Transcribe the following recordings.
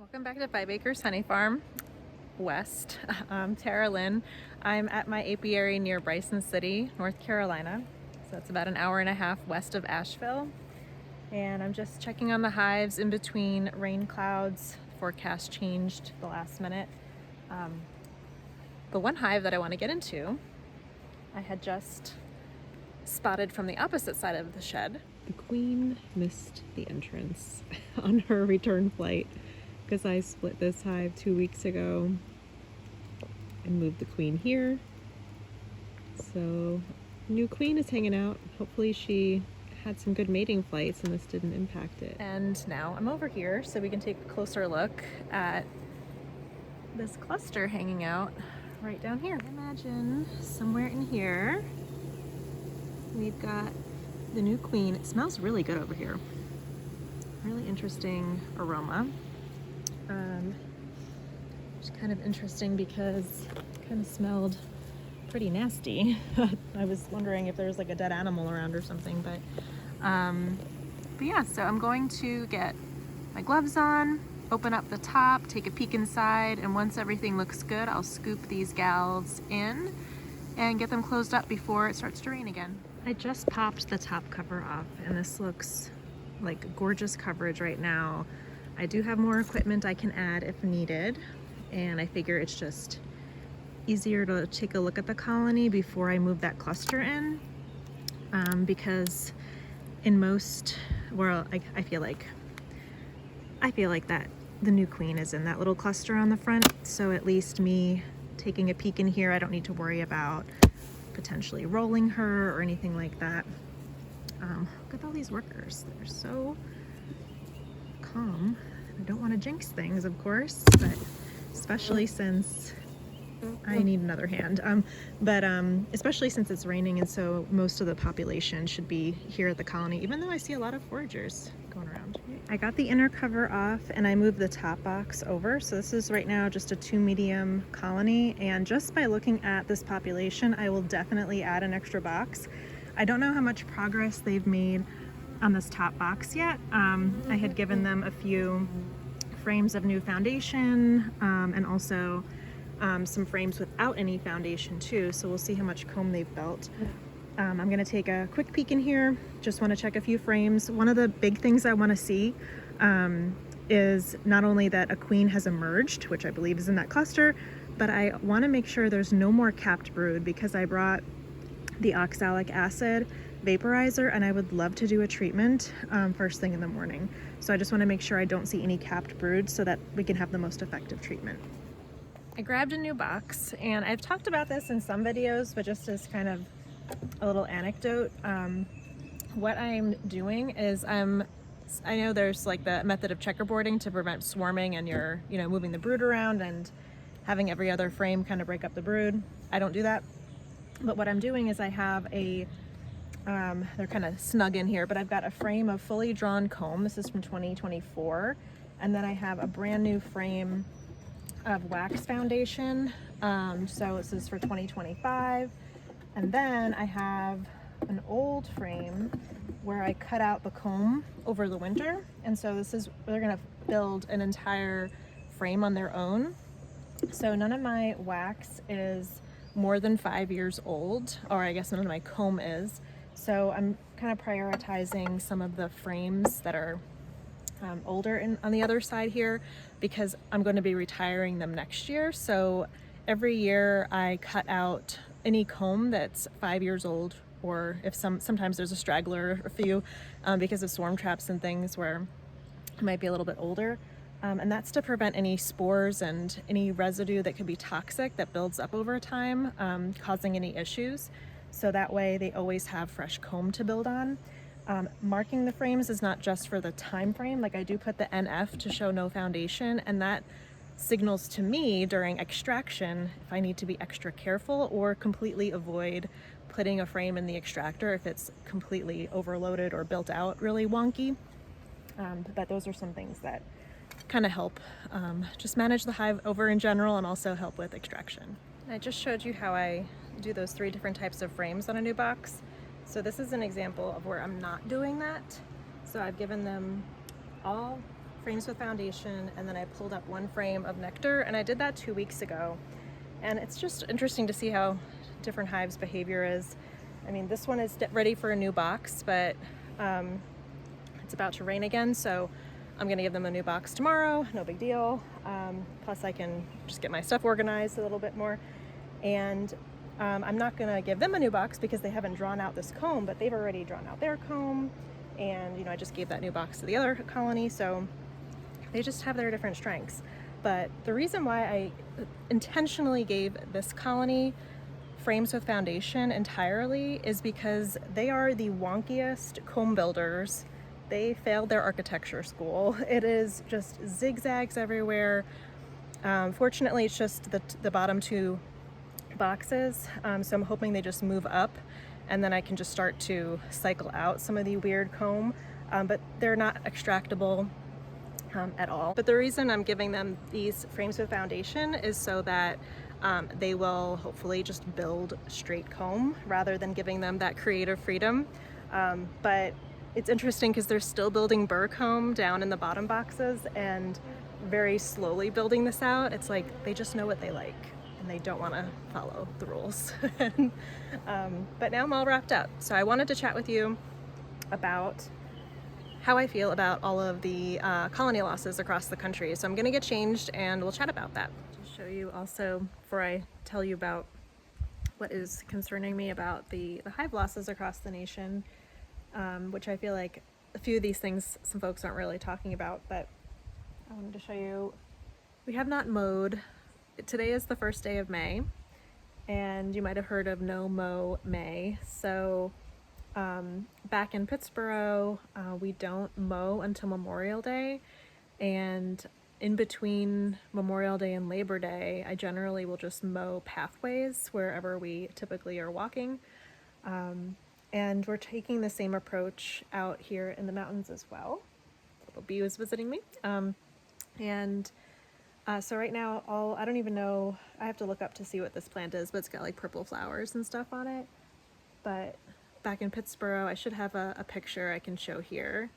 Welcome back to 5 Acres Honey Farm West. I'm Tara Lynn. I'm at my apiary near Bryson City, North Carolina. So it's about an hour and a half west of Asheville. And I'm just checking on the hives in between rain clouds. Forecast changed the last minute. The one hive that I want to get into, I had just spotted from the opposite side of the shed. The queen missed the entrance on her return flight because I split this hive 2 weeks ago and moved the queen here. So new queen is hanging out. Hopefully she had some good mating flights and this didn't impact it. And now I'm over here so we can take a closer look at this cluster hanging out right down here. Imagine somewhere in here we've got the new queen. It smells really good over here. Really interesting aroma. It's kind of interesting because it kind of smelled pretty nasty. I was wondering if there was like a dead animal around or something, but yeah, so I'm going to get my gloves on, open up the top, take a peek inside, and once everything looks good, I'll scoop these gals in and get them closed up before it starts to rain again. I just popped the top cover off and this looks like gorgeous coverage right now. I do have more equipment I can add if needed, and I figure it's just easier to take a look at the colony before I move that cluster in, because in most, well, I feel like that the new queen is in that little cluster on the front, so at least me taking a peek in here, I don't need to worry about potentially rolling her or anything like that. Look at all these workers. They're so calm. I don't want to jinx things, of course, but especially since I need another hand. Especially since it's raining and so most of the population should be here at the colony, even though I see a lot of foragers going around. I got the inner cover off and I moved the top box over. So this is right now just a 2 medium colony, and just by looking at this population, I will definitely add an extra box. I don't know how much progress they've made on this top box yet. I had given them a few frames of new foundation, and also some frames without any foundation too, so we'll see how much comb they've built. I'm gonna take a quick peek in here, just wanna check a few frames. One of the big things I wanna see is not only that a queen has emerged, which I believe is in that cluster, but I wanna make sure there's no more capped brood, because I brought the oxalic acid vaporizer and I would love to do a treatment first thing in the morning. So I just wanna make sure I don't see any capped brood so that we can have the most effective treatment. I grabbed a new box, and I've talked about this in some videos, but just as kind of a little anecdote, what I'm doing is I know there's like the method of checkerboarding to prevent swarming, and you're moving the brood around and having every other frame kind of break up the brood. I don't do that, but what I'm doing is I have a they're kind of snug in here, but I've got a frame of fully drawn comb. This is from 2024, and then I have a brand new frame of wax foundation. So this is for 2025. And then I have an old frame where I cut out the comb over the winter. And so they're gonna build an entire frame on their own. So none of my wax is more than 5 years old, or I guess none of my comb is. So I'm kind of prioritizing some of the frames that are older on the other side here, because I'm going to be retiring them next year. So every year I cut out any comb that's 5 years old, or if sometimes there's a straggler, a few, because of swarm traps and things where it might be a little bit older. And that's to prevent any spores and any residue that could be toxic that builds up over time, causing any issues. So that way they always have fresh comb to build on. Marking the frames is not just for the time frame. Like, I do put the NF to show no foundation, and that signals to me during extraction if I need to be extra careful or completely avoid putting a frame in the extractor if it's completely overloaded or built out really wonky. But those are some things that kind of help just manage the hive over in general, and also help with extraction. And I just showed you how I do those 3 different types of frames on a new box. So this is an example of where I'm not doing that. So I've given them all frames with foundation, and then I pulled up one frame of nectar, and I did that 2 weeks ago. And it's just interesting to see how different hives' behavior is. I mean, this one is ready for a new box, but it's about to rain again, so I'm gonna give them a new box tomorrow, no big deal. Plus I can just get my stuff organized a little bit more. And I'm not gonna give them a new box because they haven't drawn out this comb, but they've already drawn out their comb. And, you know, I just gave that new box to the other colony, so they just have their different strengths. But the reason why I intentionally gave this colony frames with foundation entirely is because they are the wonkiest comb builders. They failed their architecture school. It is just zigzags everywhere. Fortunately, it's just the bottom two boxes, so I'm hoping they just move up and then I can just start to cycle out some of the weird comb, but they're not extractable at all. But the reason I'm giving them these frames with foundation is so that they will hopefully just build straight comb rather than giving them that creative freedom. But it's interesting because they're still building burr comb down in the bottom boxes and very slowly building this out. It's like they just know what they like and they don't want to follow the rules. But now I'm all wrapped up. So I wanted to chat with you about how I feel about all of the colony losses across the country. So I'm gonna get changed and we'll chat about that. To show you also, before I tell you about what is concerning me about the hive losses across the nation, which I feel like a few of these things some folks aren't really talking about, but I wanted to show you, we have not mowed. Today is the first day of May, and you might have heard of No Mow May. So back in Pittsburgh, we don't mow until Memorial Day, and in between Memorial Day and Labor Day, I generally will just mow pathways wherever we typically are walking. And we're taking the same approach out here in the mountains as well. Little bee was visiting me. So right now, I don't even know, I have to look up to see what this plant is, but it's got like purple flowers and stuff on it. But back in Pittsburgh, I should have a picture I can show here.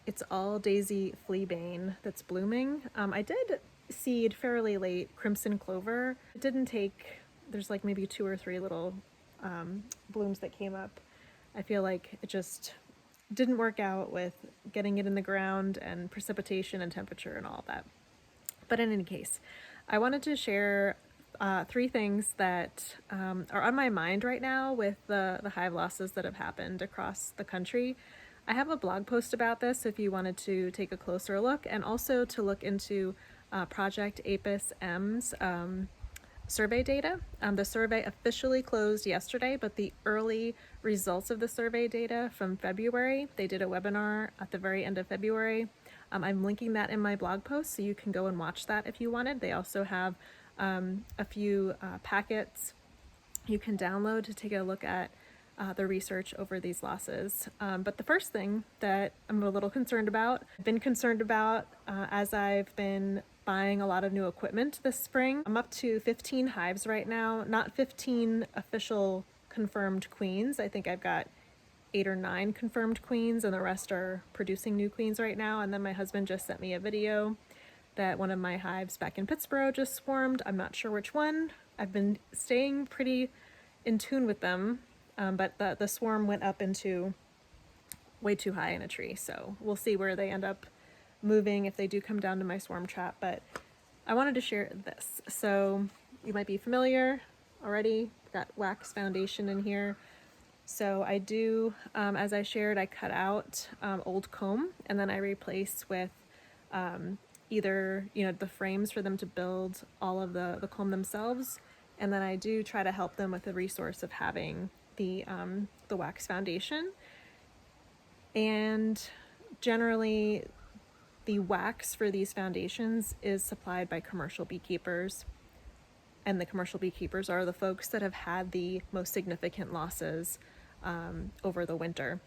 It's all daisy fleabane that's blooming. I did seed fairly late crimson clover. It didn't take, there's like maybe 2 or 3 little blooms that came up. I feel like it just didn't work out with getting it in the ground and precipitation and temperature and all that. But in any case, I wanted to share 3 things that are on my mind right now with the hive losses that have happened across the country. I have a blog post about this if you wanted to take a closer look, and also to look into Project Apis M's survey data. The survey officially closed yesterday, but the early results of the survey data from February, they did a webinar at the very end of February. I'm linking that in my blog post, so you can go and watch that if you wanted. They also have a few packets you can download to take a look at the research over these losses. But the first thing that I'm a little concerned about, as I've been buying a lot of new equipment this spring. I'm up to 15 hives right now, not 15 official confirmed queens. I think I've got 8 or 9 confirmed queens, and the rest are producing new queens right now. And then my husband just sent me a video that one of my hives back in Pittsburgh just swarmed. I'm not sure which one. I've been staying pretty in tune with them, but the swarm went up into way too high in a tree, so we'll see where they end up moving if they do come down to my swarm trap. But I wanted to share this. So you might be familiar already, got wax foundation in here. So I do, as I shared, I cut out old comb, and then I replace with either, you know, the frames for them to build all of the comb themselves, and then I do try to help them with the resource of having the wax foundation. And generally, the wax for these foundations is supplied by commercial beekeepers, and the commercial beekeepers are the folks that have had the most significant losses over the winter.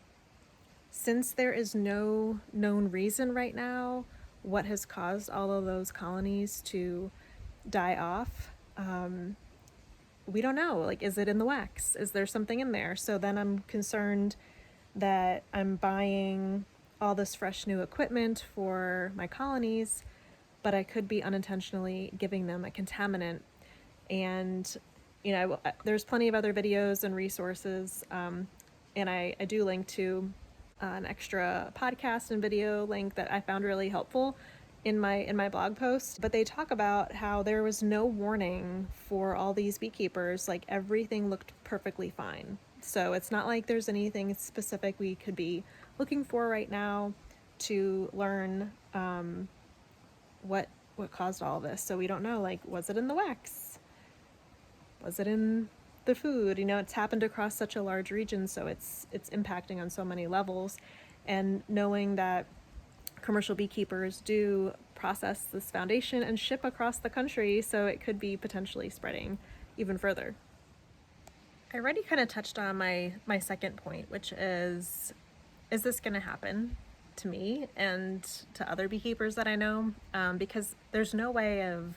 Since there is no known reason right now what has caused all of those colonies to die off, we don't know. Like, is it in the wax? Is there something in there? So then I'm concerned that I'm buying all this fresh new equipment for my colonies, but I could be unintentionally giving them a contaminant. And, you know, there's plenty of other videos and resources, and I do link to an extra podcast and video link that I found really helpful in my blog post. But they talk about how there was no warning for all these beekeepers. Like, everything looked perfectly fine. So it's not like there's anything specific we could be looking for right now to learn what caused all this. So we don't know, like, was it in the wax? Was it in the food? You know, it's happened across such a large region, so it's impacting on so many levels. And knowing that commercial beekeepers do process this foundation and ship across the country, so it could be potentially spreading even further. I already kind of touched on my second point, which is this going to happen to me and to other beekeepers that I know? Because there's no way of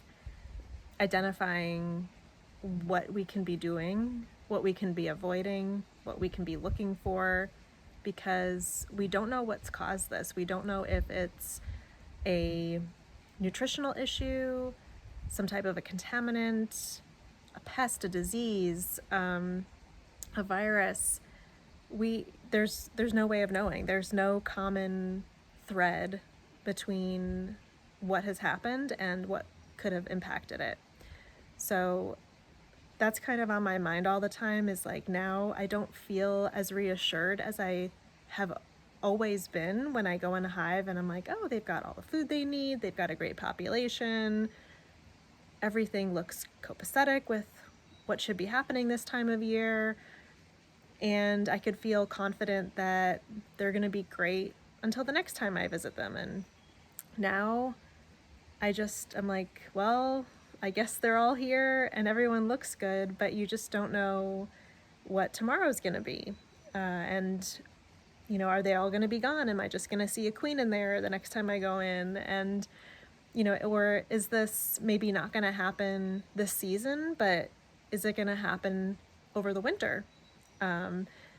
identifying what we can be doing, what we can be avoiding, what we can be looking for, because we don't know what's caused this. We don't know if it's a nutritional issue, some type of a contaminant, a pest, a disease, a virus. There's no way of knowing. There's no common thread between what has happened and what could have impacted it. So that's kind of on my mind all the time, is like, now I don't feel as reassured as I have always been when I go in a hive and I'm like, oh, they've got all the food they need, they've got a great population, everything looks copacetic with what should be happening this time of year, and I could feel confident that they're going to be great until the next time I visit them. And now I'm like, well, I guess they're all here and everyone looks good, but you just don't know what tomorrow's going to be. And, you know, are they all going to be gone? Am I just going to see a queen in there the next time I go in? And, you know, or is this maybe not going to happen this season, but is it going to happen over the winter?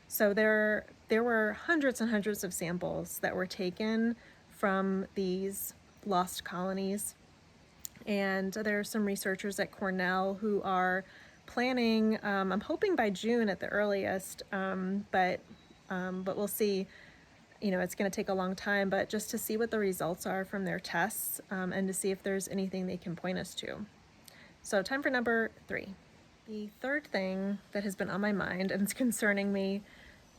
So there were hundreds and hundreds of samples that were taken from these lost colonies. And there are some researchers at Cornell who are planning, I'm hoping by June at the earliest, but we'll see. You know, it's going to take a long time, but just to see what the results are from their tests, and to see if there's anything they can point us to. So time for number 3. The third thing that has been on my mind and it's concerning me,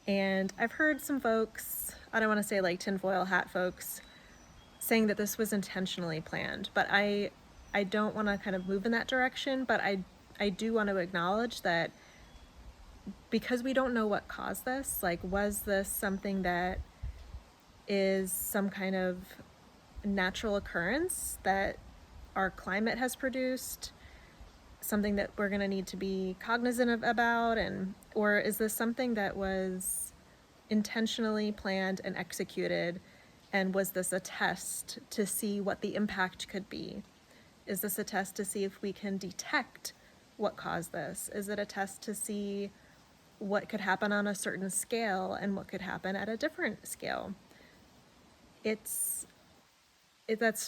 and I've heard some folks, I don't want to say like tinfoil hat folks, saying that this was intentionally planned, but I don't want to kind of move in that direction, but I do want to acknowledge that because we don't know what caused this, like, was this something that is some kind of natural occurrence that our climate has produced, something that we're going to need to be cognizant of about, or is this something that was intentionally planned and executed, and was this a test to see what the impact could be? Is this a test to see if we can detect what caused this? Is it a test to see what could happen on a certain scale and what could happen at a different scale? That's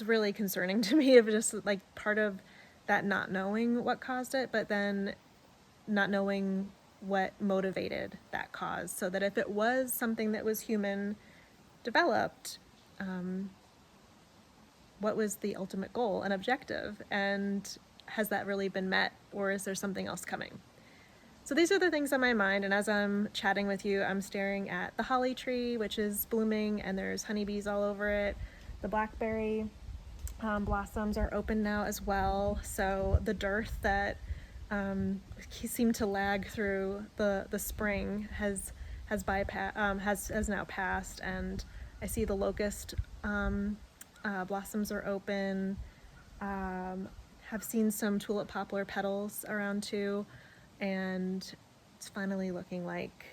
really concerning to me, of just like part of that not knowing what caused it, but then not knowing what motivated that cause. So that if it was something that was human developed, what was the ultimate goal and objective? And has that really been met, or is there something else coming? So these are the things on my mind, and as I'm chatting with you, I'm staring at the holly tree, which is blooming, and there's honeybees all over it. The blackberry blossoms are open now as well, so the dearth that seemed to lag through the spring has now passed, and I see the locust blossoms are open. Have seen some tulip poplar petals around too, and it's finally looking like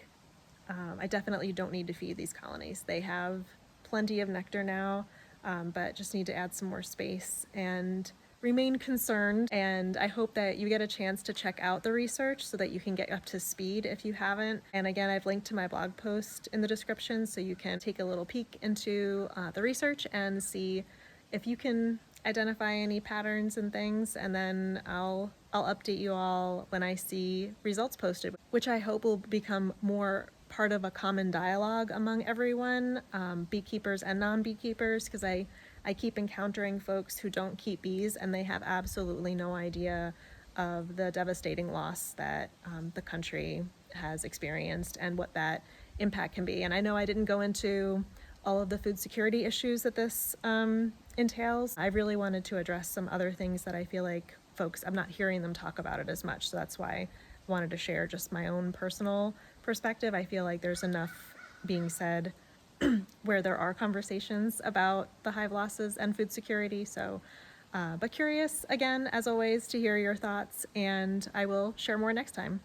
I definitely don't need to feed these colonies. They have plenty of nectar now, but just need to add some more space and remain concerned, and I hope that you get a chance to check out the research so that you can get up to speed if you haven't. And again, I've linked to my blog post in the description so you can take a little peek into the research and see if you can identify any patterns and things, and then I'll update you all when I see results posted, which I hope will become more part of a common dialogue among everyone, beekeepers and non-beekeepers, because I keep encountering folks who don't keep bees and they have absolutely no idea of the devastating loss that the country has experienced and what that impact can be. And I know I didn't go into all of the food security issues that this entails. I really wanted to address some other things that I feel like folks, I'm not hearing them talk about it as much. So that's why I wanted to share just my own personal perspective. I feel like there's enough being said where there are conversations about the hive losses and food security. So, but curious again, as always, to hear your thoughts, and I will share more next time.